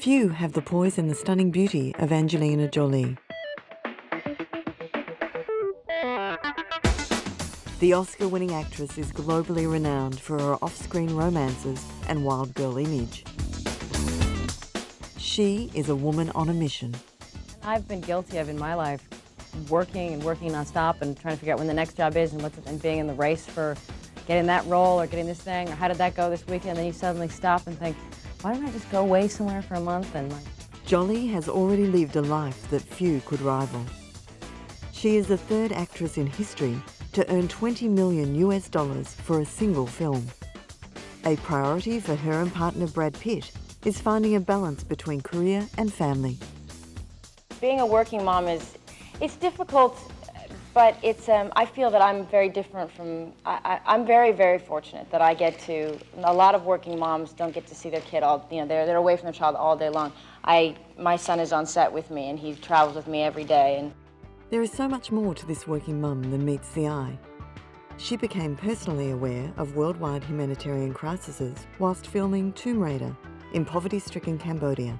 Few have the poise and the stunning beauty of Angelina Jolie. The Oscar-winning actress is globally renowned for her off-screen romances and wild girl image. She is a woman on a mission. I've been guilty of in my life working and working nonstop and trying to figure out when the next job is and being in the race for getting that role or getting this thing or how did that go this weekend, and then you suddenly stop and think, why don't I just go away somewhere for a month and Jolie has already lived a life that few could rival. She is the third actress in history to earn $20 million for a single film. A priority for her and partner Brad Pitt is finding a balance between career and family. Being a working mom it's difficult, but I feel that I'm very different from, I'm very, very fortunate that I get to, a lot of working moms don't get to see their kid all, they're away from their child all day long. My son is on set with me and he travels with me every day. And there is so much more to this working mum than meets the eye. She became personally aware of worldwide humanitarian crises whilst filming Tomb Raider in poverty-stricken Cambodia.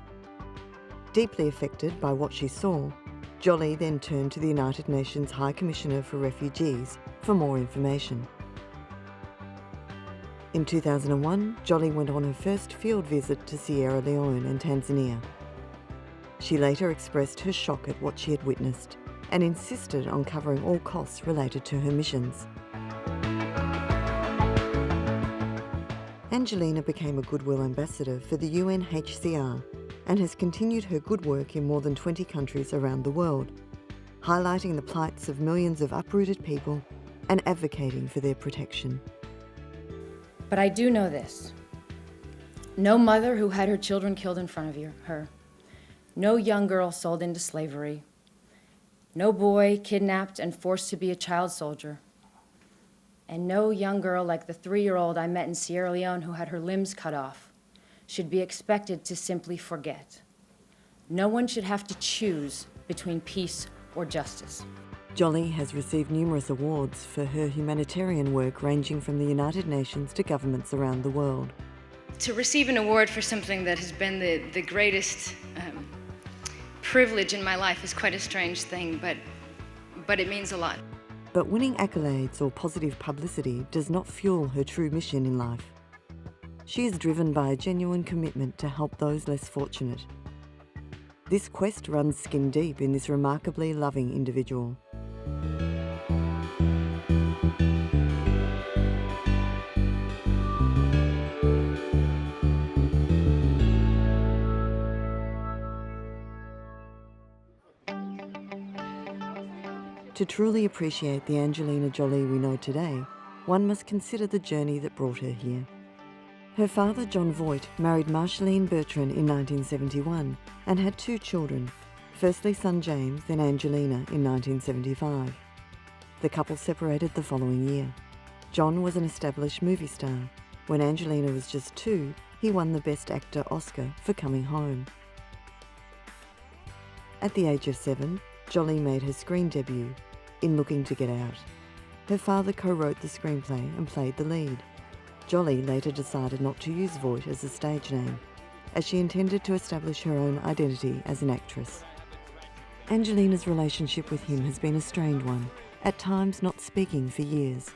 Deeply affected by what she saw, Jolie then turned to the United Nations High Commissioner for Refugees for more information. In 2001, Jolie went on her first field visit to Sierra Leone and Tanzania. She later expressed her shock at what she had witnessed and insisted on covering all costs related to her missions. Angelina became a Goodwill Ambassador for the UNHCR and has continued her good work in more than 20 countries around the world, highlighting the plights of millions of uprooted people and advocating for their protection. But I do know this. No mother who had her children killed in front of her, no young girl sold into slavery, no boy kidnapped and forced to be a child soldier, and no young girl like the 3-year-old I met in Sierra Leone who had her limbs cut off should be expected to simply forget. No one should have to choose between peace or justice. Jolie has received numerous awards for her humanitarian work ranging from the United Nations to governments around the world. To receive an award for something that has been the greatest privilege in my life is quite a strange thing, but it means a lot. But winning accolades or positive publicity does not fuel her true mission in life. She is driven by a genuine commitment to help those less fortunate. This quest runs skin deep in this remarkably loving individual. To truly appreciate the Angelina Jolie we know today, one must consider the journey that brought her here. Her father, John Voight, married Marceline Bertrand in 1971 and had 2 children, firstly son James, then Angelina in 1975. The couple separated the following year. John was an established movie star. When Angelina was just 2, he won the Best Actor Oscar for Coming Home. At the age of 7, Jolie made her screen debut in Looking to Get Out. Her father co-wrote the screenplay and played the lead. Jolie later decided not to use Voight as a stage name, as she intended to establish her own identity as an actress. Angelina's relationship with him has been a strained one, at times not speaking for years.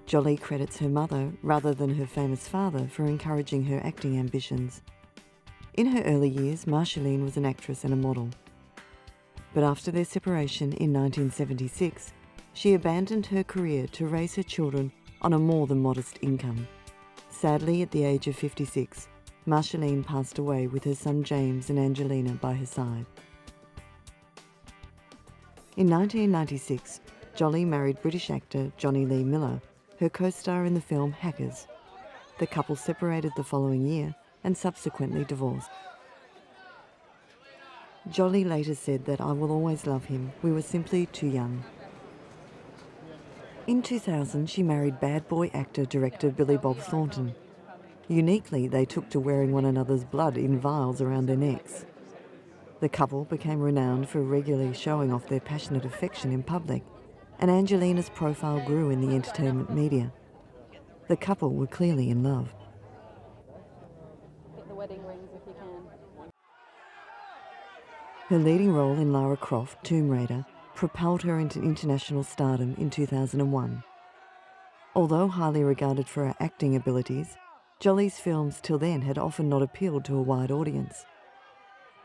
Jolie credits her mother, rather than her famous father, for encouraging her acting ambitions. In her early years, Marceline was an actress and a model. But after their separation in 1976, she abandoned her career to raise her children on a more than modest income. Sadly, at the age of 56, Marceline passed away with her son James and Angelina by her side. In 1996, Jolie married British actor Johnny Lee Miller, her co-star in the film Hackers. The couple separated the following year and subsequently divorced. Jolie later said that "I will always love him. We were simply too young." In 2000, she married bad boy actor-director Billy Bob Thornton. Uniquely, they took to wearing one another's blood in vials around their necks. The couple became renowned for regularly showing off their passionate affection in public, and Angelina's profile grew in the entertainment media. The couple were clearly in love. Get the wedding rings if you can. Her leading role in Lara Croft, Tomb Raider, propelled her into international stardom in 2001. Although highly regarded for her acting abilities, Jolie's films till then had often not appealed to a wide audience.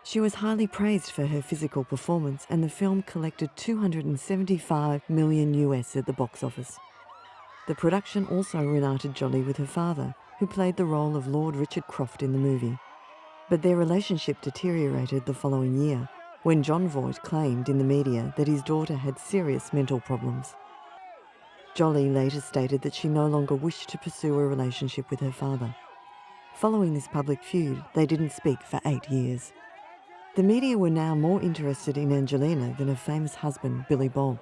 She was highly praised for her physical performance, and the film collected $275 million US at the box office. The production also reunited Jolie with her father, who played the role of Lord Richard Croft in the movie. But their relationship deteriorated the following year, when Jon Voight claimed in the media that his daughter had serious mental problems. Jolie later stated that she no longer wished to pursue a relationship with her father. Following this public feud, they didn't speak for 8 years. The media were now more interested in Angelina than her famous husband, Billy Bob.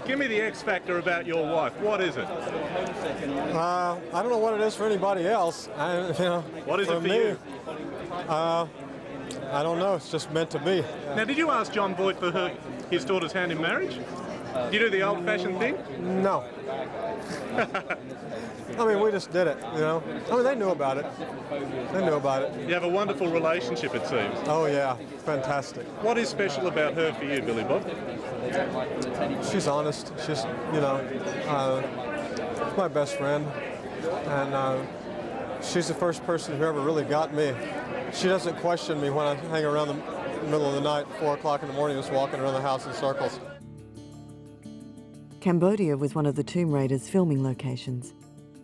Give me the X factor about your wife. What is it? I don't know what it is for anybody else. What is it for you? I don't know. It's just meant to be. Now, did you ask Jon Voight for his daughter's hand in marriage? Did you do the old-fashioned thing? No. I mean, we just did it, you know. I mean, they knew about it. They knew about it. You have a wonderful relationship, it seems. Oh, yeah. Fantastic. What is special about her for you, Billy Bob? She's honest. She's, my best friend. And she's the first person who ever really got me. She doesn't question me when I hang around the middle of the night, 4 o'clock in the morning, just walking around the house in circles. Cambodia was one of the Tomb Raider's filming locations.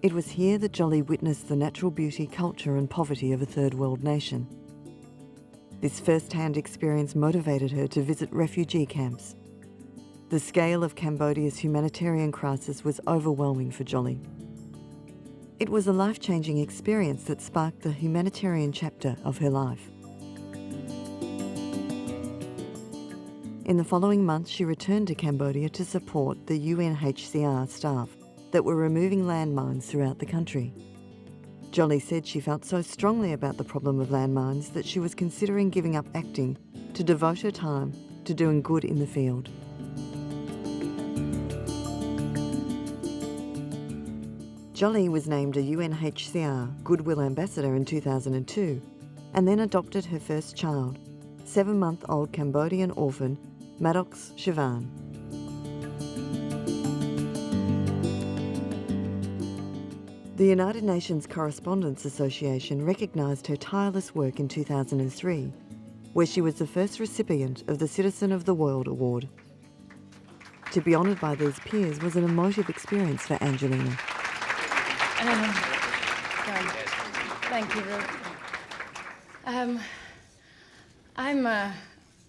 It was here that Jolie witnessed the natural beauty, culture and poverty of a third world nation. This first-hand experience motivated her to visit refugee camps. The scale of Cambodia's humanitarian crisis was overwhelming for Jolie. It was a life-changing experience that sparked the humanitarian chapter of her life. In the following months, she returned to Cambodia to support the UNHCR staff that were removing landmines throughout the country. Jolie said she felt so strongly about the problem of landmines that she was considering giving up acting to devote her time to doing good in the field. Jolie was named a UNHCR Goodwill Ambassador in 2002 and then adopted her first child, 7-month-old Cambodian orphan Maddox Sivan. The United Nations Correspondents Association recognised her tireless work in 2003, where she was the first recipient of the Citizen of the World Award. To be honoured by these peers was an emotive experience for Angelina. Thank you, Ruth.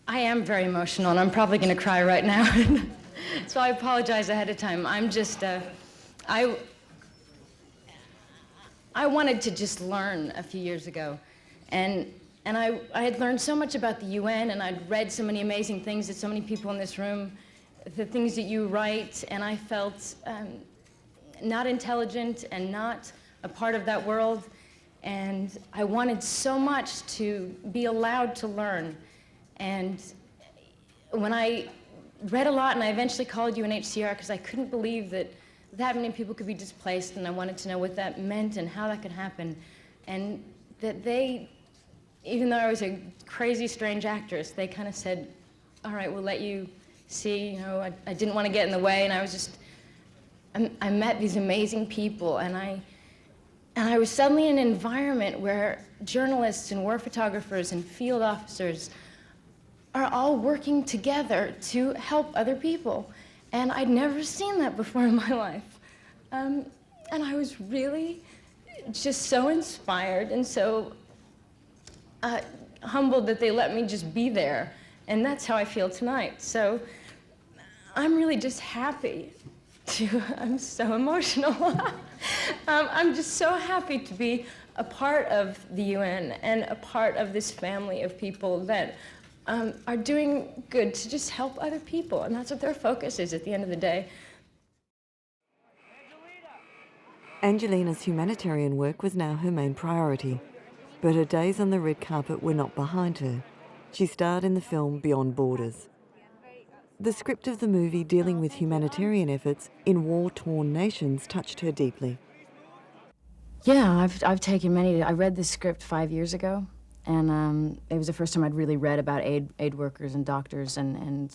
I am very emotional, and I'm probably going to cry right now. So I apologize ahead of time. I'm just, I wanted to just learn a few years ago, and I had learned so much about the UN, and I'd read so many amazing things that so many people in this room, the things that you write, and I felt not intelligent and not a part of that world, and I wanted so much to be allowed to learn. And when I read a lot, and I eventually called UNHCR because I couldn't believe that many people could be displaced, and I wanted to know what that meant and how that could happen. And that they, even though I was a crazy, strange actress, they kind of said, all right, we'll let you see, you know, I didn't want to get in the way, and I was just, I met these amazing people, and I was suddenly in an environment where journalists and war photographers and field officers are all working together to help other people. And I'd never seen that before in my life. And I was really just so inspired and so humbled that they let me just be there. And that's how I feel tonight. So I'm really just happy I'm so emotional. I'm just so happy to be a part of the UN and a part of this family of people that are doing good to just help other people, and that's what their focus is at the end of the day. Angelina's humanitarian work was now her main priority, but her days on the red carpet were not behind her. She starred in the film Beyond Borders. The script of the movie dealing with humanitarian efforts in war-torn nations touched her deeply. Yeah, I've taken many. I read the script 5 years ago, it was the first time I'd really read about aid workers and doctors and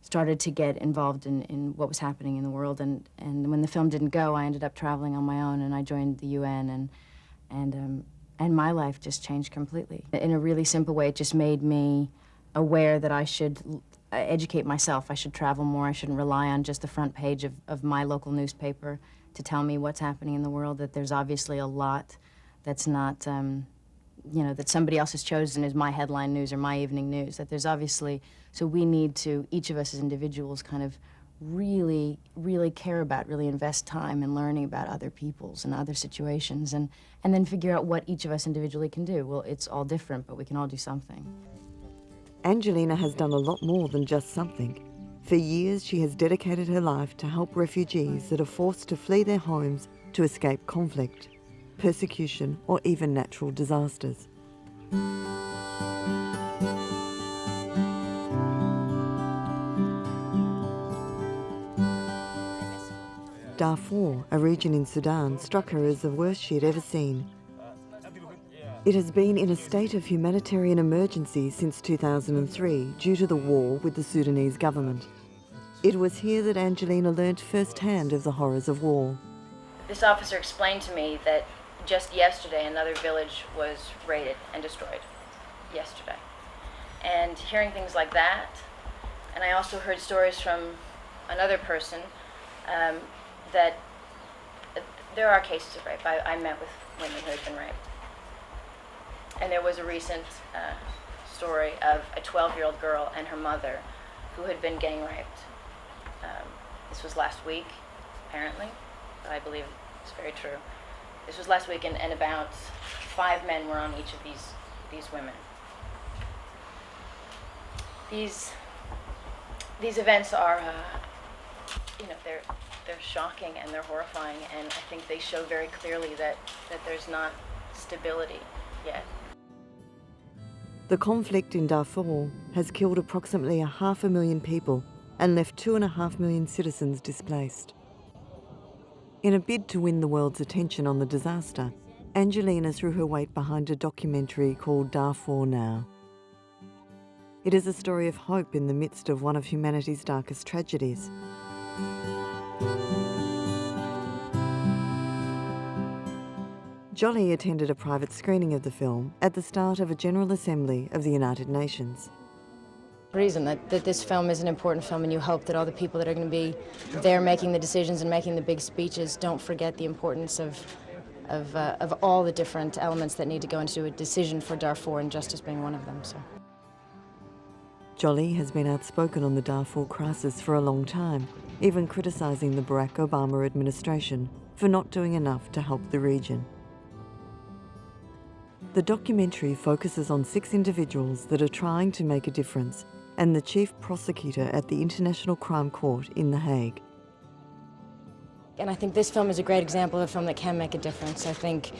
started to get involved in what was happening in the world. And when the film didn't go, I ended up traveling on my own, and I joined the UN, and my life just changed completely. In a really simple way, it just made me aware that I should educate myself. I should travel more. I shouldn't rely on just the front page of my local newspaper to tell me what's happening in the world, that there's obviously a lot that's not, that somebody else has chosen as my headline news or my evening news, that there's obviously, so we need to, each of us as individuals, kind of really, really care about, really invest time in learning about other people's and other situations, and then figure out what each of us individually can do. Well, it's all different, but we can all do something. Angelina has done a lot more than just something. For years, she has dedicated her life to help refugees that are forced to flee their homes to escape conflict, persecution, or even natural disasters. Darfur, a region in Sudan, struck her as the worst she had ever seen. It has been in a state of humanitarian emergency since 2003 due to the war with the Sudanese government. It was here that Angelina learnt firsthand of the horrors of war. This officer explained to me that just yesterday another village was raided and destroyed. Yesterday. And hearing things like that, and I also heard stories from another person that there are cases of rape. I met with women who had been raped. And there was a recent story of a 12-year-old girl and her mother who had been gang raped. This was last week, apparently, but I believe it's very true. This was last week, and about 5 men were on each of these women. These events are, they're shocking and they're horrifying, and I think they show very clearly that there's not stability yet. The conflict in Darfur has killed approximately 500,000 people and left 2.5 million citizens displaced. In a bid to win the world's attention on the disaster, Angelina threw her weight behind a documentary called Darfur Now. It is a story of hope in the midst of one of humanity's darkest tragedies. Jolie attended a private screening of the film at the start of a General Assembly of the United Nations. Reason that this film is an important film, and you hope that all the people that are going to be there making the decisions and making the big speeches don't forget the importance of all the different elements that need to go into a decision for Darfur, and justice being one of them. So. Jolie has been outspoken on the Darfur crisis for a long time, even criticising the Barack Obama administration for not doing enough to help the region. The documentary focuses on 6 individuals that are trying to make a difference, and the chief prosecutor at the International Crime Court in The Hague. And I think this film is a great example of a film that can make a difference. I think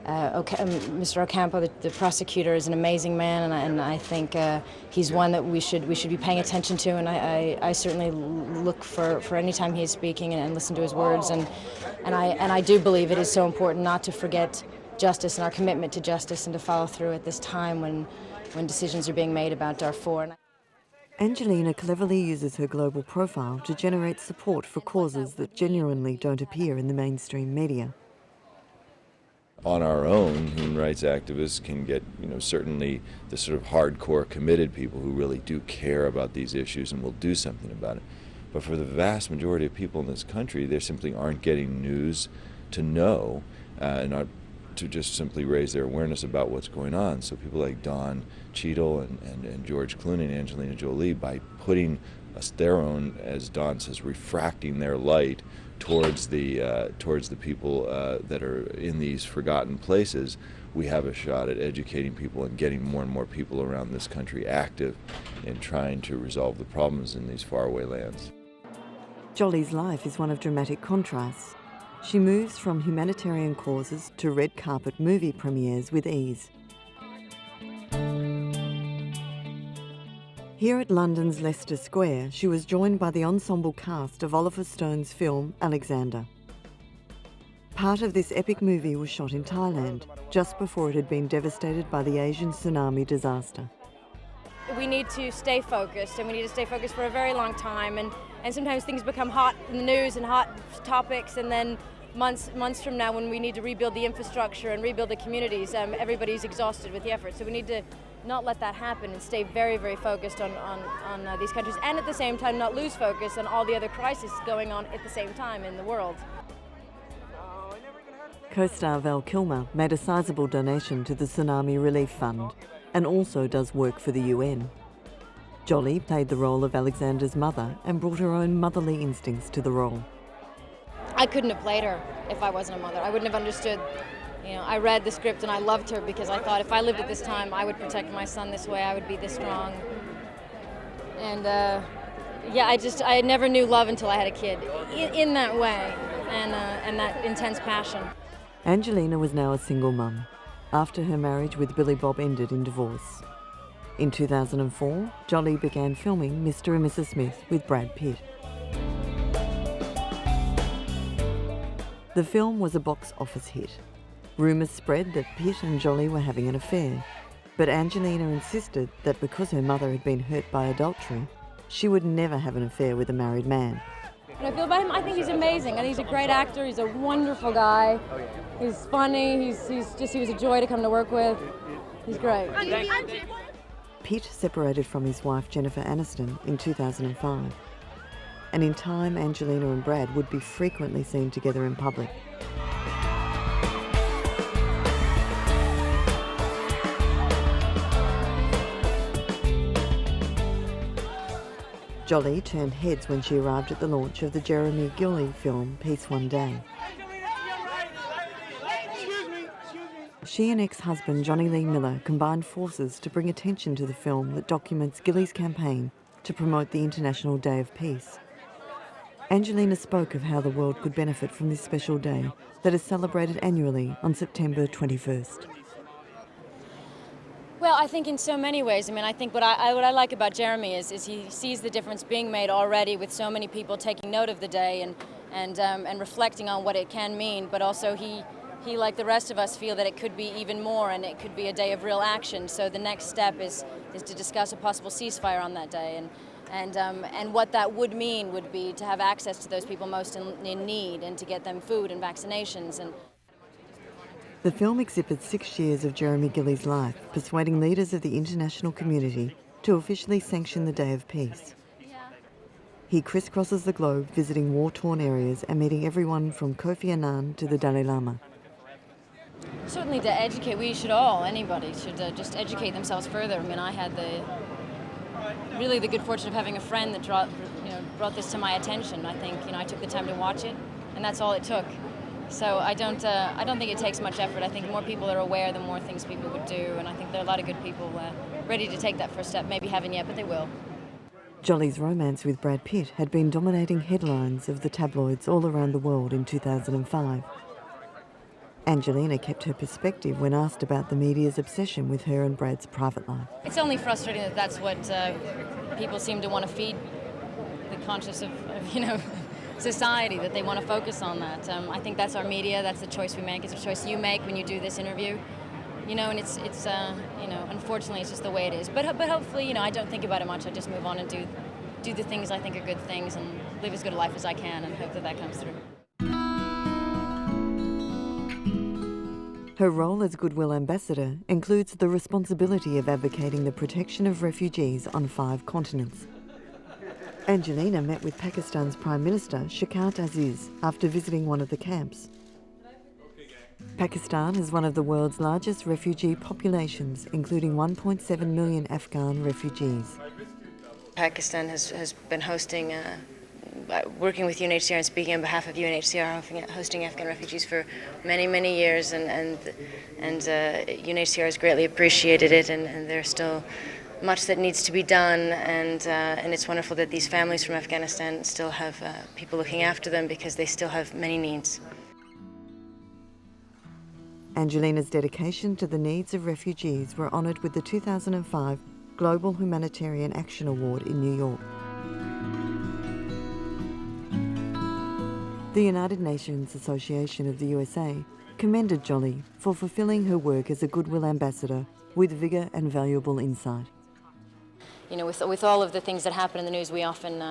Mr. Ocampo, the prosecutor, is an amazing man, and I think he's one that we should be paying attention to, and I certainly look for any time he's speaking and listen to his words, and I do believe it is so important not to forget justice and our commitment to justice, and to follow through at this time when decisions are being made about Darfur. Angelina cleverly uses her global profile to generate support for causes that genuinely don't appear in the mainstream media. On our own, human rights activists can get, certainly the sort of hardcore committed people who really do care about these issues and will do something about it. But for the vast majority of people in this country, they simply aren't getting news to know, and not to just simply raise their awareness about what's going on. So people like Don Cheadle and George Clooney and Angelina Jolie, by putting their own, as Don says, refracting their light towards the people that are in these forgotten places, we have a shot at educating people and getting more and more people around this country active in trying to resolve the problems in these faraway lands. Jolie's life is one of dramatic contrasts. She moves from humanitarian causes to red carpet movie premieres with ease. Here at London's Leicester Square, she was joined by the ensemble cast of Oliver Stone's film Alexander. Part of this epic movie was shot in Thailand, just before it had been devastated by the Asian tsunami disaster. We need to stay focused, and we need to stay focused for a very long time, and sometimes things become hot in the news and hot topics, and then months from now, when we need to rebuild the infrastructure and rebuild the communities, everybody's exhausted with the effort. So we need to not let that happen and stay very, very focused on these countries, and at the same time not lose focus on all the other crises going on at the same time in the world. Co-star Val Kilmer made a sizable donation to the Tsunami Relief Fund and also does work for the UN. Jolie played the role of Alexander's mother and brought her own motherly instincts to the role. I couldn't have played her if I wasn't a mother. I wouldn't have understood. You know, I read the script and I loved her because I thought if I lived at this time, I would protect my son this way, I would be this strong. And I never knew love until I had a kid in that way, and that intense passion. Angelina was now a single mum, after her marriage with Billy Bob ended in divorce. In 2004, Jolie began filming Mr. and Mrs. Smith with Brad Pitt. The film was a box office hit. Rumours spread that Pitt and Jolie were having an affair, but Angelina insisted that because her mother had been hurt by adultery, she would never have an affair with a married man. When I feel about him, I think he's amazing. I think he's a great actor. He's a wonderful guy. He's funny. He was a joy to come to work with. He's great. Pitt separated from his wife Jennifer Aniston in 2005. And in time, Angelina and Brad would be frequently seen together in public. Jolie turned heads when she arrived at the launch of the Jeremy Gilly film Peace One Day. She and ex-husband Johnny Lee Miller combined forces to bring attention to the film that documents Gilly's campaign to promote the International Day of Peace. Angelina spoke of how the world could benefit from this special day that is celebrated annually on September 21st. Well, I think in so many ways. I mean, I think what I like about Jeremy is he sees the difference being made already with so many people taking note of the day and reflecting on what it can mean. But also he, like the rest of us, feel that it could be even more, and it could be a day of real action. So the next step is to discuss a possible ceasefire on that day, and what that would mean would be to have access to those people most in need, and to get them food and vaccinations. And the film exhibits 6 years of Jeremy Gilly's life, persuading leaders of the international community to officially sanction the Day of Peace. He crisscrosses the globe, visiting war-torn areas and meeting everyone from Kofi Annan to the Dalai Lama. Certainly to educate, anybody should just educate themselves further. I mean, I had really the good fortune of having a friend that brought this to my attention. I think I took the time to watch it, and that's all it took. So I don't think it takes much effort. I think more people are aware, the more things people would do, and I think there are a lot of good people ready to take that first step. Maybe haven't yet, but they will. Jolie's romance with Brad Pitt had been dominating headlines of the tabloids all around the world in 2005. Angelina kept her perspective when asked about the media's obsession with her and Brad's private life. It's only frustrating that that's what people seem to want to feed the conscience of society, that they want to focus on that. I think that's our media, that's the choice we make, it's a choice you make when you do this interview. And it's unfortunately it's just the way it is. But hopefully, I don't think about it much, I just move on and do the things I think are good things and live as good a life as I can, and hope that comes through. Her role as Goodwill Ambassador includes the responsibility of advocating the protection of refugees on 5 continents. Angelina met with Pakistan's Prime Minister Shaukat Aziz after visiting one of the camps. Pakistan is one of the world's largest refugee populations, including 1.7 million Afghan refugees. Pakistan has been hosting, working with UNHCR and speaking on behalf of UNHCR, hosting Afghan refugees for many, many years, and UNHCR has greatly appreciated it, and there's still much that needs to be done, and it's wonderful that these families from Afghanistan still have people looking after them, because they still have many needs. Angelina's dedication to the needs of refugees were honoured with the 2005 Global Humanitarian Action Award in New York. The United Nations Association of the USA commended Jolie for fulfilling her work as a goodwill ambassador with vigour and valuable insight. You know, with all of the things that happen in the news, we often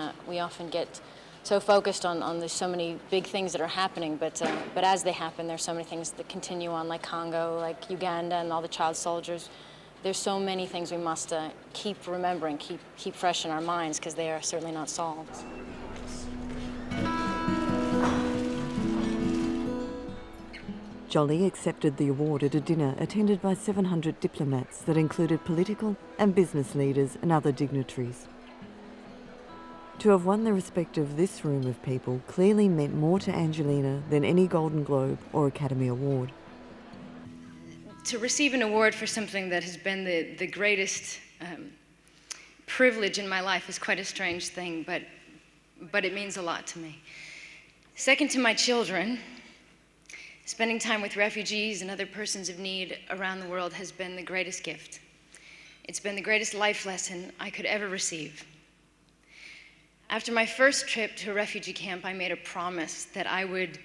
get so focused on there's so many big things that are happening, but as they happen, there's so many things that continue on, like Congo, like Uganda, and all the child soldiers. There's so many things we must keep remembering, keep fresh in our minds, because they are certainly not solved. Jolie accepted the award at a dinner attended by 700 diplomats that included political and business leaders and other dignitaries. To have won the respect of this room of people clearly meant more to Angelina than any Golden Globe or Academy Award. To receive an award for something that has been the greatest privilege in my life is quite a strange thing, but it means a lot to me. Second to my children, spending time with refugees and other persons of need around the world has been the greatest gift. It's been the greatest life lesson I could ever receive. After my first trip to a refugee camp, I made a promise that I would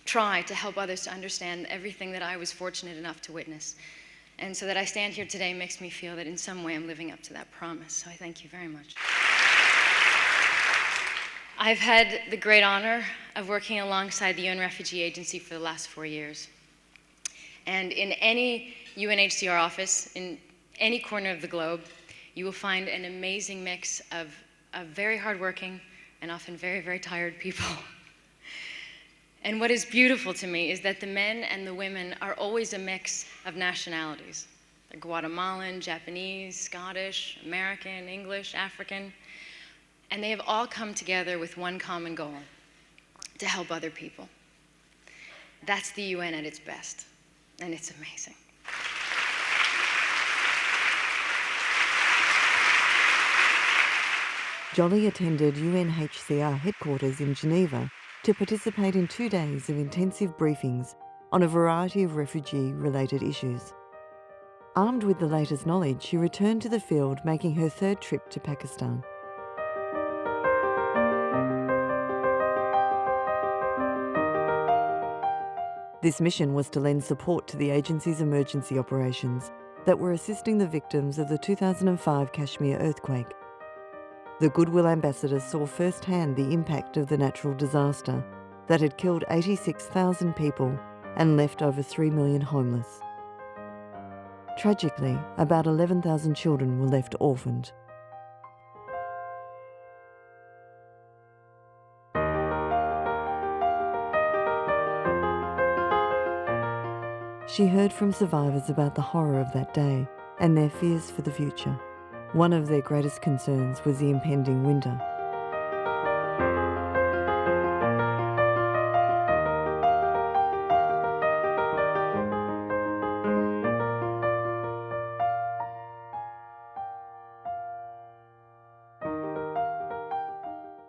try to help others to understand everything that I was fortunate enough to witness. And so that I stand here today makes me feel that in some way I'm living up to that promise. So I thank you very much. I've had the great honor of working alongside the UN Refugee Agency for the last 4 years. And in any UNHCR office, in any corner of the globe, you will find an amazing mix of very hardworking and often very, very tired people. And what is beautiful to me is that the men and the women are always a mix of nationalities. They're Guatemalan, Japanese, Scottish, American, English, African. And they have all come together with one common goal: to help other people. That's the UN at its best, and it's amazing. Jolie attended UNHCR headquarters in Geneva to participate in 2 days of intensive briefings on a variety of refugee-related issues. Armed with the latest knowledge, she returned to the field, making her third trip to Pakistan. This mission was to lend support to the agency's emergency operations that were assisting the victims of the 2005 Kashmir earthquake. The Goodwill Ambassador saw firsthand the impact of the natural disaster that had killed 86,000 people and left over 3 million homeless. Tragically, about 11,000 children were left orphaned. She heard from survivors about the horror of that day and their fears for the future. One of their greatest concerns was the impending winter.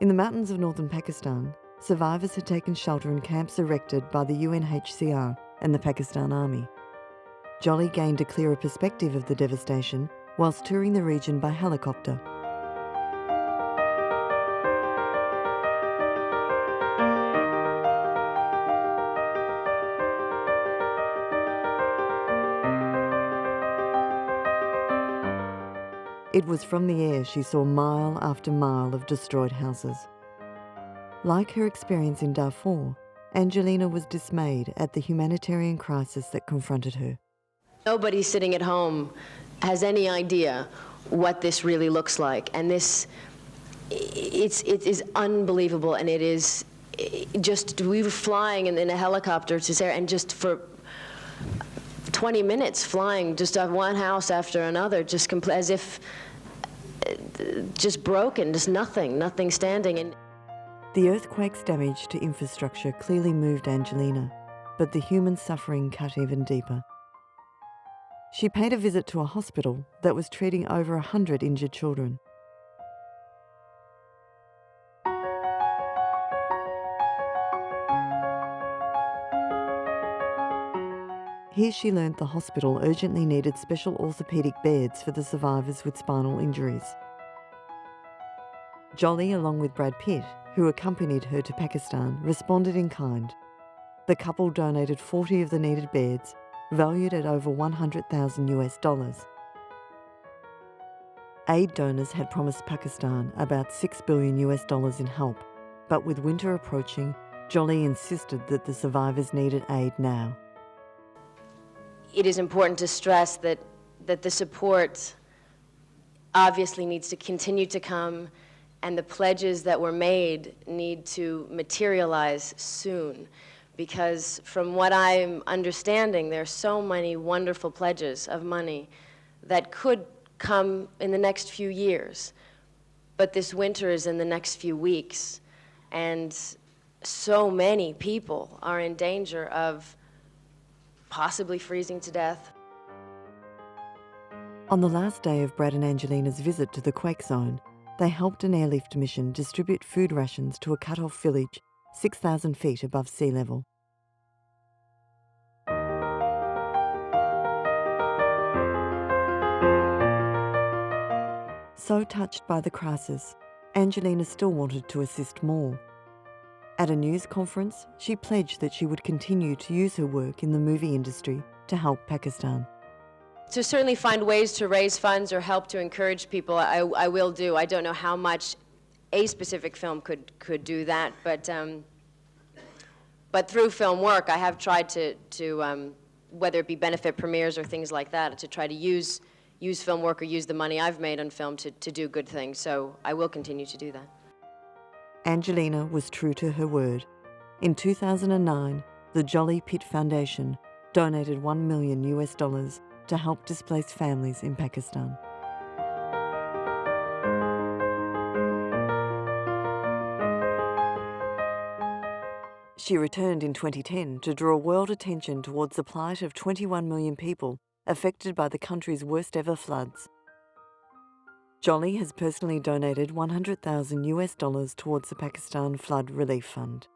In the mountains of northern Pakistan, survivors had taken shelter in camps erected by the UNHCR and the Pakistan Army. Jolie gained a clearer perspective of the devastation whilst touring the region by helicopter. It was from the air she saw mile after mile of destroyed houses. Like her experience in Darfur, Angelina was dismayed at the humanitarian crisis that confronted her. Nobody sitting at home has any idea what this really looks like, and it is unbelievable. And it is just, we were flying in a helicopter to Sarah, and just for 20 minutes flying just on one house after another, just as if just broken, just nothing standing. And the earthquake's damage to infrastructure clearly moved Angelina, but the human suffering cut even deeper. She paid a visit to a hospital that was treating over 100 injured children. Here she learnt the hospital urgently needed special orthopaedic beds for the survivors with spinal injuries. Jolie, along with Brad Pitt, who accompanied her to Pakistan, responded in kind. The couple donated 40 of the needed beds, valued at over $100,000. Aid donors had promised Pakistan about $6 billion in help, but with winter approaching, Jolie insisted that the survivors needed aid now. It is important to stress that the support obviously needs to continue to come, and the pledges that were made need to materialize soon. Because from what I'm understanding, there are so many wonderful pledges of money that could come in the next few years. But this winter is in the next few weeks, and so many people are in danger of possibly freezing to death. On the last day of Brad and Angelina's visit to the quake zone, they helped an airlift mission distribute food rations to a cut-off village 6,000 feet above sea level. So touched by the crisis, Angelina still wanted to assist more. At a news conference, she pledged that she would continue to use her work in the movie industry to help Pakistan. To certainly find ways to raise funds or help to encourage people, I will do. I don't know how much a specific film could do that, but through film work, I have tried to whether it be benefit premieres or things like that, to try to use film work or use the money I've made on film to do good things. So I will continue to do that. Angelina was true to her word. In 2009, the Jolie Pitt Foundation donated $1 million to help displaced families in Pakistan. She returned in 2010 to draw world attention towards the plight of 21 million people affected by the country's worst ever floods. Jolie has personally donated $100,000 towards the Pakistan Flood Relief Fund.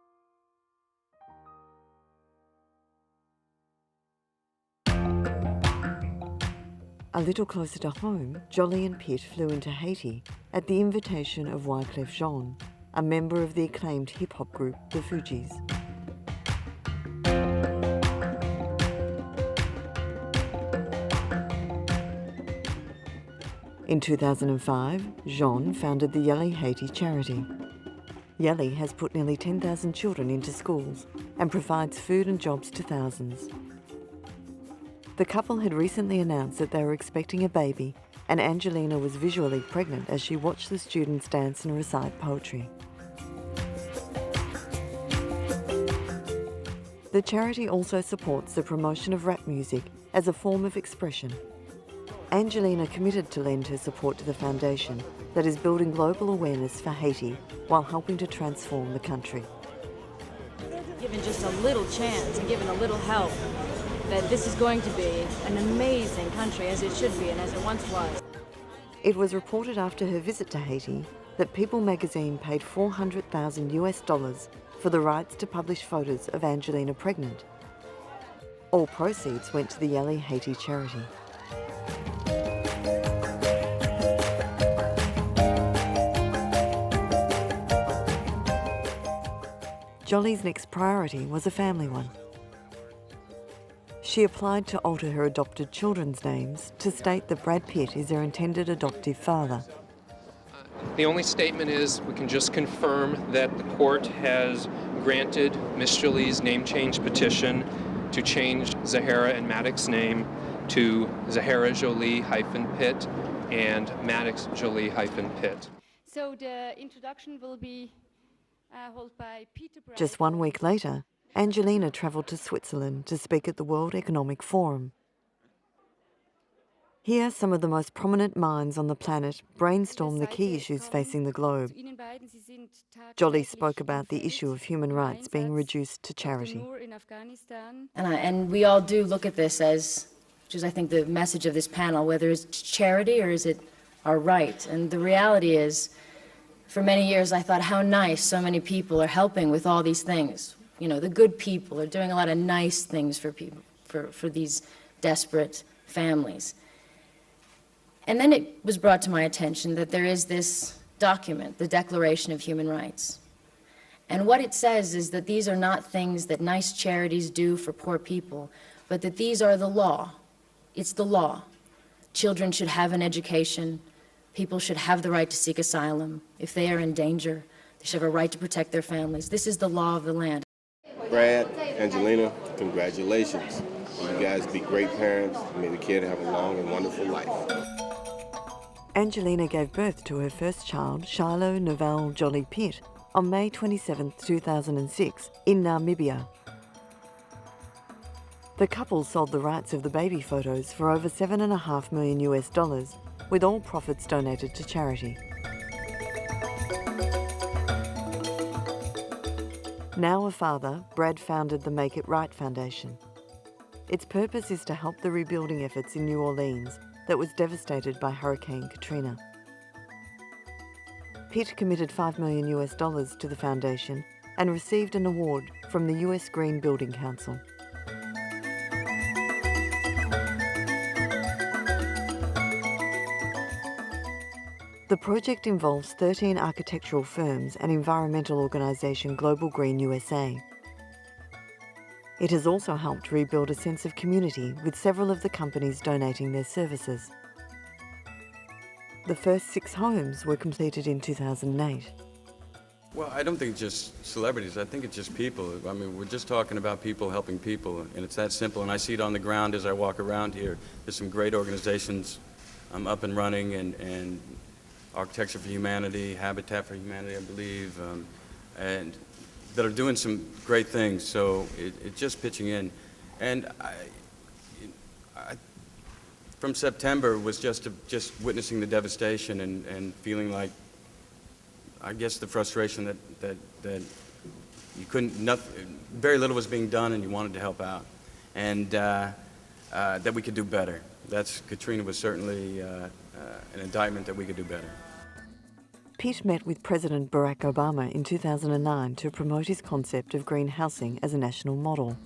A little closer to home, Jolie and Pitt flew into Haiti at the invitation of Wyclef Jean, a member of the acclaimed hip-hop group The Fugees. In 2005, Jean founded the Yali Haiti charity. Yali has put nearly 10,000 children into schools and provides food and jobs to thousands. The couple had recently announced that they were expecting a baby, and Angelina was visually pregnant as she watched the students dance and recite poetry. The charity also supports the promotion of rap music as a form of expression. Angelina committed to lend her support to the foundation that is building global awareness for Haiti while helping to transform the country. Given just a little chance and given a little help, that this is going to be an amazing country, as it should be and as it once was. It was reported after her visit to Haiti that People magazine paid $400,000 for the rights to publish photos of Angelina pregnant. All proceeds went to the Yali Haiti charity. Jolie's next priority was a family one. She applied to alter her adopted children's names to state that Brad Pitt is their intended adoptive father. The only statement is we can just confirm that the court has granted Miss Jolie's name change petition to change Zahara and Maddox's name to Zahara Jolie-Pitt and Maddox Jolie-Pitt. So the introduction will be held by Peter Brad. Just 1 week later, Angelina travelled to Switzerland to speak at the World Economic Forum. Here, some of the most prominent minds on the planet brainstormed the key issues facing the globe. Jolie spoke about the issue of human rights being reduced to charity. And we all do look at this as, which is I think the message of this panel, whether it's charity or is it our right. And the reality is, for many years I thought how nice so many people are helping with all these things. You know, the good people are doing a lot of nice things for people, for these desperate families. And then it was brought to my attention that there is this document, the Declaration of Human Rights, And what it says is that these are not things that nice charities do for poor people, but that these are the law. It's the law. Children should have an education. People should have the right to seek asylum. If they are in danger, they should have a right to protect their families. This is the law of the land. Brad, Angelina, congratulations. You guys be great parents. May the kid have a long and wonderful life. Angelina gave birth to her first child, Shiloh Novell Jolie Pitt, on May 27, 2006, in Namibia. The couple sold the rights of the baby photos for over $7.5 million, with all profits donated to charity. Now a father, Brad founded the Make It Right Foundation. Its purpose is to help the rebuilding efforts in New Orleans that was devastated by Hurricane Katrina. Pitt committed $5 million to the foundation and received an award from the US Green Building Council. The project involves 13 architectural firms and environmental organisation Global Green USA. It has also helped rebuild a sense of community with several of the companies donating their services. The first 6 homes were completed in 2008. Well, I don't think it's just celebrities. I think it's just people. I mean, we're just talking about people helping people, and it's that simple. And I see it on the ground as I walk around here. There's some great organizations up and running, and Architecture for Humanity, Habitat for Humanity, I believe, and that are doing some great things. So it's just pitching in. And from September was just witnessing the devastation and feeling like, I guess, the frustration that you couldn't, very little was being done and you wanted to help out, and that we could do better. Katrina was certainly an indictment that we could do better. Pitt met with President Barack Obama in 2009 to promote his concept of green housing as a national model.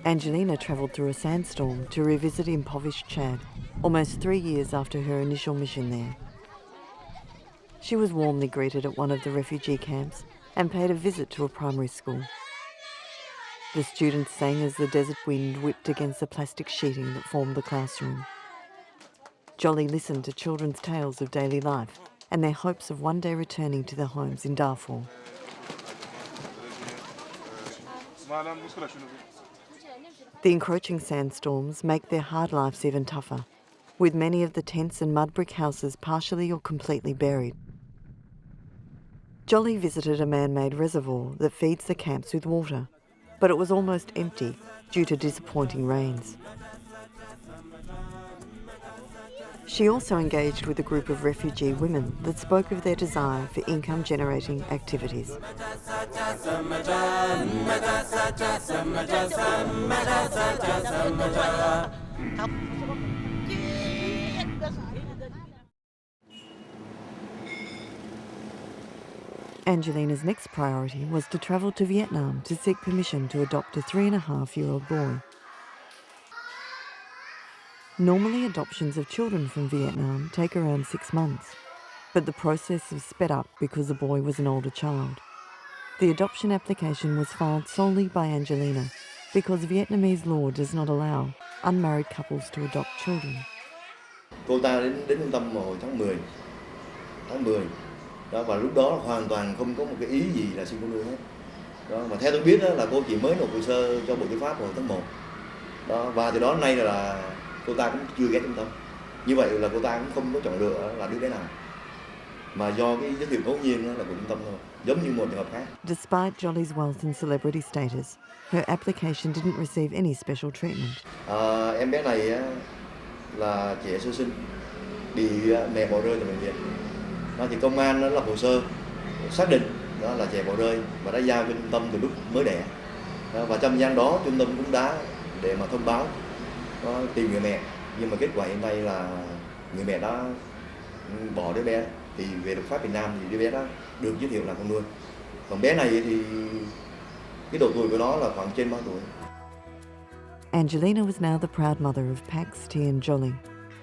Angelina travelled through a sandstorm to revisit impoverished Chad, almost 3 years after her initial mission there. She was warmly greeted at one of the refugee camps and paid a visit to a primary school. The students sang as the desert wind whipped against the plastic sheeting that formed the classroom. Jolie listened to children's tales of daily life and their hopes of one day returning to their homes in Darfur. The encroaching sandstorms make their hard lives even tougher, with many of the tents and mud brick houses partially or completely buried. Jolie visited a man-made reservoir that feeds the camps with water, but it was almost empty due to disappointing rains. She also engaged with a group of refugee women that spoke of their desire for income-generating activities. Angelina's next priority was to travel to Vietnam to seek permission to adopt a 3.5-year-old boy. Normally, adoptions of children from Vietnam take around 6 months, but the process was sped up because the boy was an older child. The adoption application was filed solely by Angelina because Vietnamese law does not allow unmarried couples to adopt children. Cô ta đến trung tâm hồi tháng 10. Đó, và lúc đó hoàn toàn không có một cái ý gì là xin con nuôi hết. Đó, mà theo tôi biết đó, là cô chỉ mới nộp hồ sơ cho Bộ Tư pháp hồi tháng 1. Đó, và từ đó đến nay là cô ta cũng chưa ghé trung tâm. Như vậy là cô ta cũng không có chọn lựa là đứa bé nào. Mà do cái giới thiệu ngẫu nhiên là của trung tâm thôi, giống như một trường hợp khác. Despite Jolie's wealth and celebrity status, her application didn't receive any special treatment. Em bé này là trẻ sơ sinh, bị mẹ bỏ rơi tại bệnh viện. Đó, thì công an nó lập hồ sơ xác định đó là trẻ bỏ rơi và đã giao cho trung tâm từ lúc mới đẻ. Đó, và trong thời gian đó trung tâm cũng đã để mà thông báo tìm người mẹ, nhưng mà kết quả hiện nay là người mẹ đã bỏ đứa bé. Thì về luật pháp Việt Nam thì đứa bé đó được giới thiệu là con nuôi. Còn bé này thì cái độ tuổi của nó là khoảng trên 3 tuổi. Angelina was now the proud mother of Pax, T and Jolie,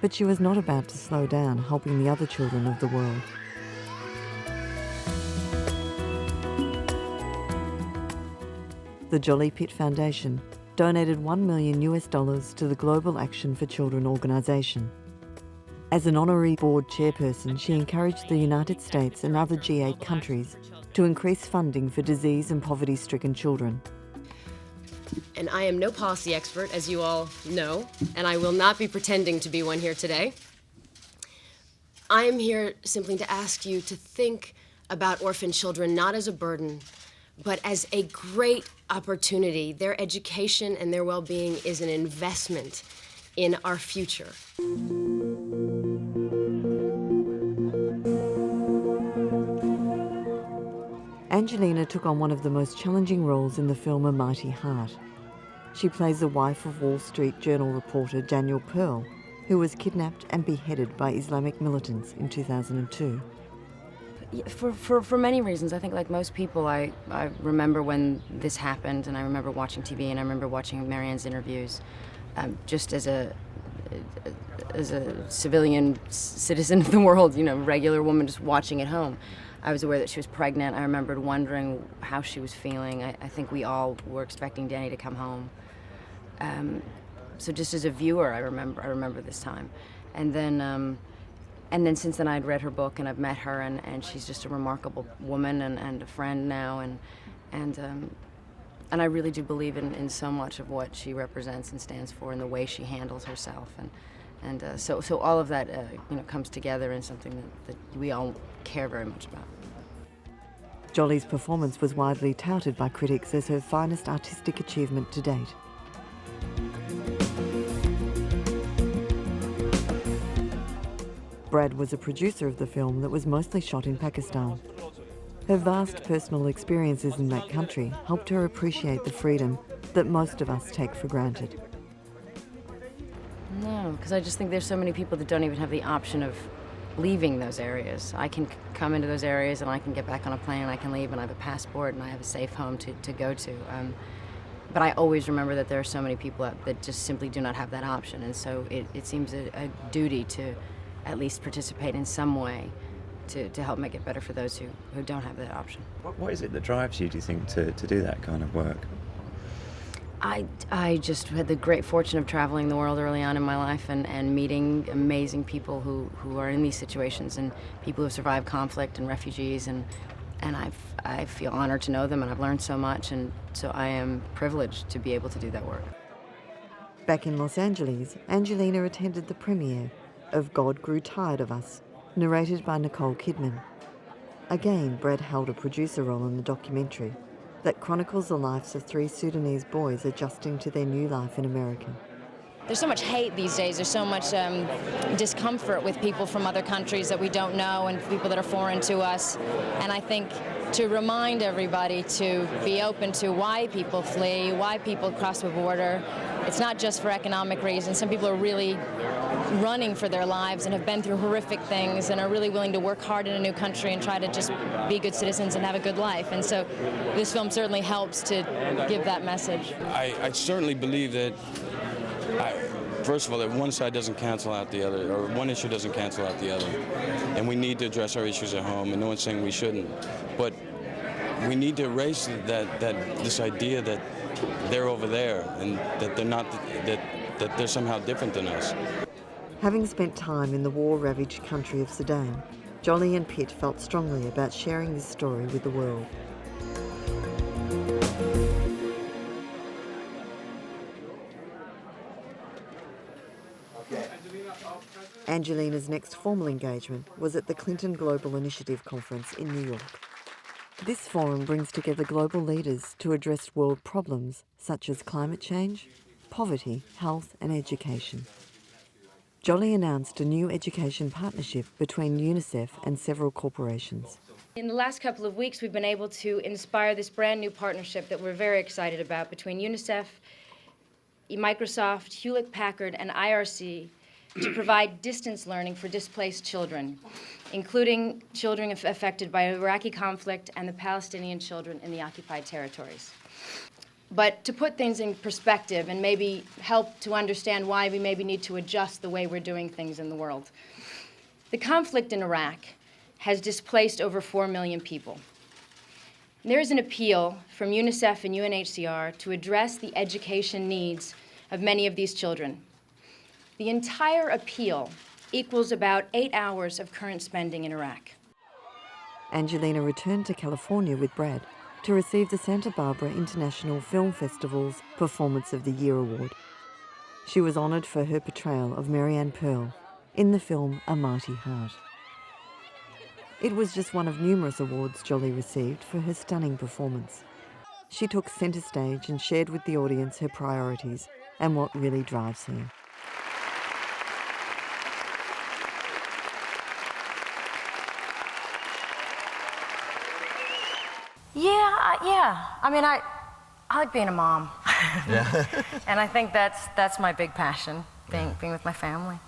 but she was not about to slow down helping the other children of the world. the Jolie Pitt Foundation donated $1 million to the Global Action for Children organisation. As an honorary board chairperson, she encouraged the United States and other G8 countries to increase funding for disease and poverty-stricken children. And I am no policy expert, as you all know, and I will not be pretending to be one here today. I am here simply to ask you to think about orphan children not as a burden, but as a great opportunity. Their education and their well-being is an investment in our future. Angelina took on one of the most challenging roles in the film A Mighty Heart. She plays the wife of Wall Street Journal reporter Daniel Pearl, who was kidnapped and beheaded by Islamic militants in 2002. For many reasons. I think, like most people, I remember when this happened, and I remember watching TV, and I remember watching Marianne's interviews. Just as a civilian citizen of the world, you know, regular woman just watching at home, I was aware that she was pregnant. I remembered wondering how she was feeling. I think we all were expecting Danny to come home. So just as a viewer, I remember this time. And then since then I'd read her book and I've met her, and she's just a remarkable woman and a friend now, and I really do believe in so much of what she represents and stands for, and the way she handles herself, and so all of that comes together in something that we all care very much about. Jolie's performance was widely touted by critics as her finest artistic achievement to date. Brad was a producer of the film that was mostly shot in Pakistan. Her vast personal experiences in that country helped her appreciate the freedom that most of us take for granted. No, because I just think there's so many people that don't even have the option of leaving those areas. I can come into those areas and I can get back on a plane and I can leave and I have a passport and I have a safe home to go to. But I always remember that there are so many people that just simply do not have that option, and so it seems a duty to at least participate in some way to help make it better for those who don't have that option. What is it that drives you, do you think, to do that kind of work? I just had the great fortune of traveling the world early on in my life and meeting amazing people who are in these situations, and people who have survived conflict and refugees, and I feel honored to know them, and I've learned so much, and so I am privileged to be able to do that work. Back in Los Angeles, Angelina attended the premiere of God Grew Tired of Us, narrated by Nicole Kidman. Again, Brad held a producer role in the documentary that chronicles the lives of 3 Sudanese boys adjusting to their new life in America. There's so much hate these days. There's so much discomfort with people from other countries that we don't know and people that are foreign to us. And I think to remind everybody to be open to why people flee, why people cross the border. It's not just for economic reasons. Some people are really running for their lives and have been through horrific things and are really willing to work hard in a new country and try to just be good citizens and have a good life. And so this film certainly helps to give that message. I certainly believe that, first of all, that one side doesn't cancel out the other, or one issue doesn't cancel out the other. And we need to address our issues at home, and no one's saying we shouldn't. But we need to erase this idea that they're over there and that they're not, that they're somehow different than us. Having spent time in the war-ravaged country of Sudan, Jolie and Pitt felt strongly about sharing this story with the world. Angelina's next formal engagement was at the Clinton Global Initiative Conference in New York. This forum brings together global leaders to address world problems such as climate change, poverty, health and education. Jolie announced a new education partnership between UNICEF and several corporations. In the last couple of weeks, we've been able to inspire this brand new partnership that we're very excited about between UNICEF, Microsoft, Hewlett-Packard, and IRC to provide distance learning for displaced children, including children affected by Iraqi conflict and the Palestinian children in the occupied territories. But to put things in perspective and maybe help to understand why we maybe need to adjust the way we're doing things in the world. The conflict in Iraq has displaced over 4 million people. There is an appeal from UNICEF and UNHCR to address the education needs of many of these children. The entire appeal equals about 8 hours of current spending in Iraq. Angelina returned to California with Brad to receive the Santa Barbara International Film Festival's Performance of the Year Award. She was honoured for her portrayal of Marianne Pearl in the film A Mighty Heart. It was just one of numerous awards Jolie received for her stunning performance. She took centre stage and shared with the audience her priorities and what really drives her. Yeah. I mean, I like being a mom. Yeah. And I think that's my big passion, being with my family.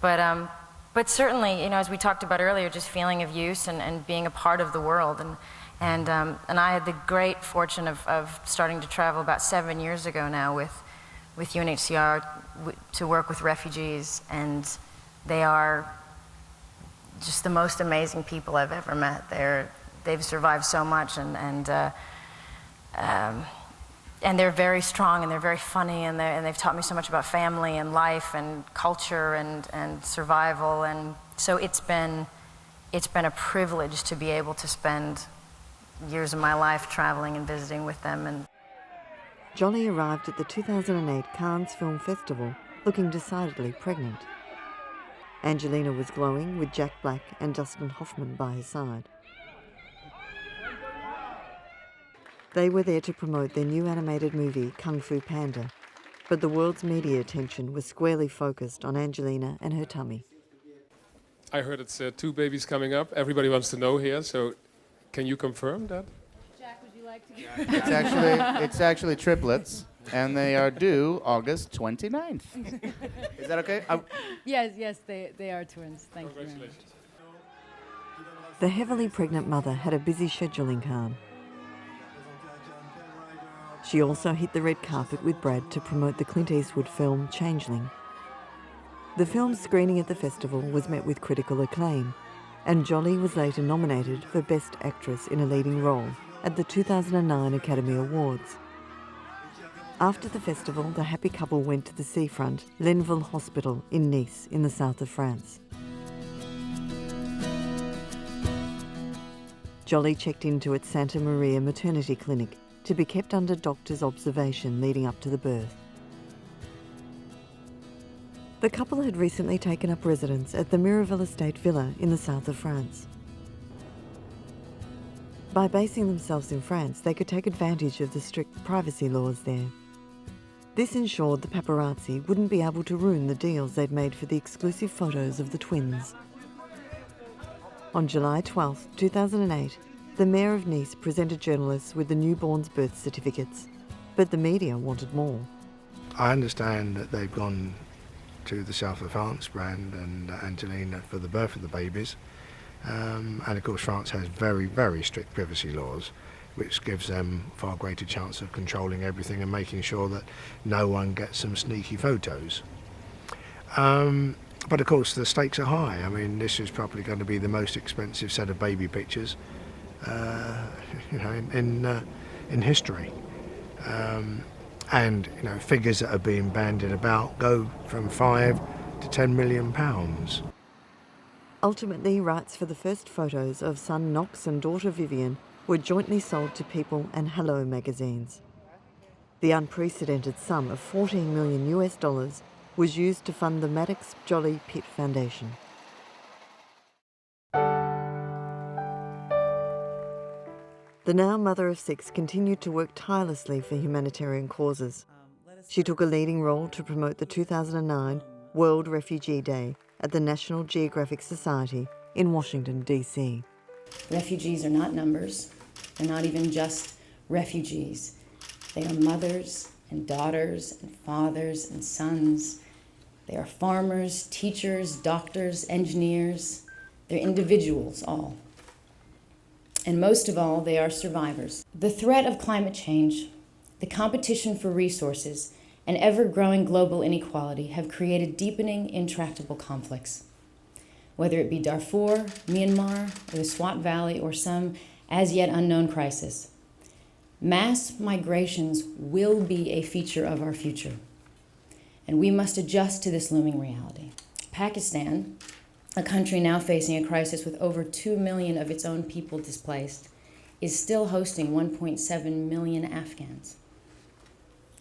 But certainly, you know, as we talked about earlier, just feeling of use and being a part of the world. And I had the great fortune of starting to travel about 7 years ago now with UNHCR to work with refugees, and they are just the most amazing people I've ever met. They've survived so much, and they're very strong, and they're very funny, and they've taught me so much about family and life and culture and survival, and so it's been a privilege to be able to spend years of my life traveling and visiting with them. And Jolie arrived at the 2008 Cannes Film Festival looking decidedly pregnant. Angelina was glowing with Jack Black and Dustin Hoffman by her side. They were there to promote their new animated movie, Kung Fu Panda, but the world's media attention was squarely focused on Angelina and her tummy. I heard it's 2 babies coming up. Everybody wants to know here, so can you confirm that? Jack, would you like to It's actually triplets, and they are due August 29th. Is that okay? Yes, they are twins. Thank you. Congratulations. The heavily pregnant mother had a busy schedule in Cannes. She also hit the red carpet with Brad to promote the Clint Eastwood film Changeling. The film's screening at the festival was met with critical acclaim, and Jolie was later nominated for Best Actress in a Leading Role at the 2009 Academy Awards. After the festival, the happy couple went to the seafront Lenville Hospital in Nice in the south of France. Jolie checked into its Santa Maria maternity clinic to be kept under doctor's observation leading up to the birth. The couple had recently taken up residence at the Miraval Estate Villa in the south of France. By basing themselves in France, they could take advantage of the strict privacy laws there. This ensured the paparazzi wouldn't be able to ruin the deals they'd made for the exclusive photos of the twins. On July 12, 2008, the Mayor of Nice presented journalists with the newborns' birth certificates, but the media wanted more. I understand that they've gone to the south of France, Brad and Angelina, for the birth of the babies. And of course France has very, very strict privacy laws, which gives them far greater chance of controlling everything and making sure that no one gets some sneaky photos. But of course the stakes are high. I mean, this is probably going to be the most expensive set of baby pictures in history. And figures that are being bandied about go from 5 to 10 million pounds. Ultimately, rights for the first photos of son Knox and daughter Vivian were jointly sold to People and Hello magazines. The unprecedented sum of $14 million was used to fund the Maddox Jolie Pitt Foundation. The now mother of 6 continued to work tirelessly for humanitarian causes. She took a leading role to promote the 2009 World Refugee Day at the National Geographic Society in Washington, D.C. Refugees are not numbers. They're not even just refugees. They are mothers and daughters and fathers and sons. They are farmers, teachers, doctors, engineers. They're individuals, all. And most of all, they are survivors. The threat of climate change, the competition for resources, and ever-growing global inequality have created deepening, intractable conflicts. Whether it be Darfur, Myanmar, or the Swat Valley, or some as yet unknown crisis, Mass migrations will be a feature of our future, and we must adjust to this looming reality. Pakistan, a country now facing a crisis with over 2 million of its own people displaced, is still hosting 1.7 million Afghans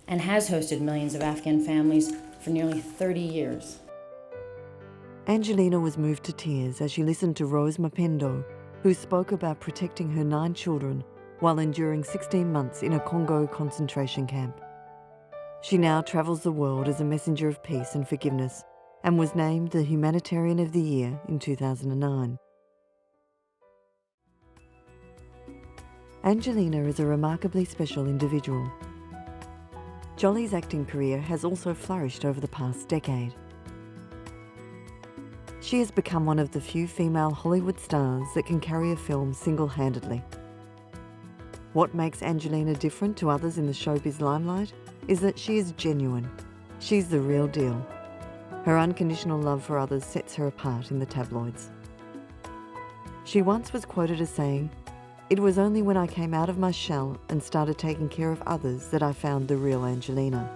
and has hosted millions of Afghan families for nearly 30 years. Angelina was moved to tears as she listened to Rose Mapendo, who spoke about protecting her 9 children while enduring 16 months in a Congo concentration camp. She now travels the world as a messenger of peace and forgiveness and was named the Humanitarian of the Year in 2009. Angelina is a remarkably special individual. Jolie's acting career has also flourished over the past decade. She has become one of the few female Hollywood stars that can carry a film single-handedly. What makes Angelina different to others in the showbiz limelight is that she is genuine. She's the real deal. Her unconditional love for others sets her apart in the tabloids. She once was quoted as saying, "It was only when I came out of my shell and started taking care of others that I found the real Angelina."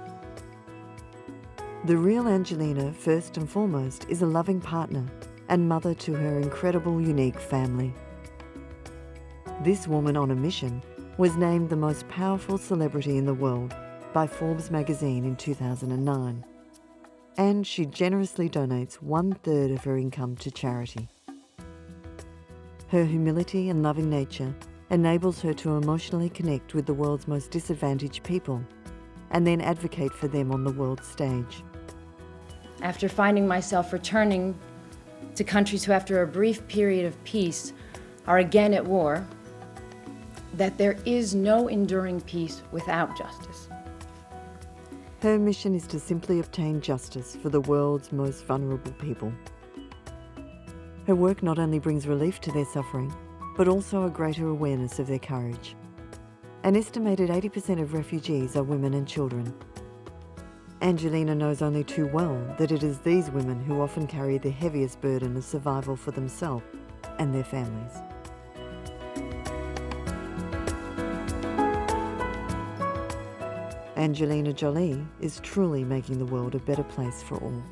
The real Angelina, first and foremost, is a loving partner and mother to her incredible, unique family. This woman on a mission was named the most powerful celebrity in the world by Forbes magazine in 2009. And she generously donates 1/3 of her income to charity. Her humility and loving nature enables her to emotionally connect with the world's most disadvantaged people and then advocate for them on the world stage. After finding myself returning to countries who, after a brief period of peace, are again at war, that there is no enduring peace without justice. Her mission is to simply obtain justice for the world's most vulnerable people. Her work not only brings relief to their suffering, but also a greater awareness of their courage. An estimated 80% of refugees are women and children. Angelina knows only too well that it is these women who often carry the heaviest burden of survival for themselves and their families. Angelina Jolie is truly making the world a better place for all.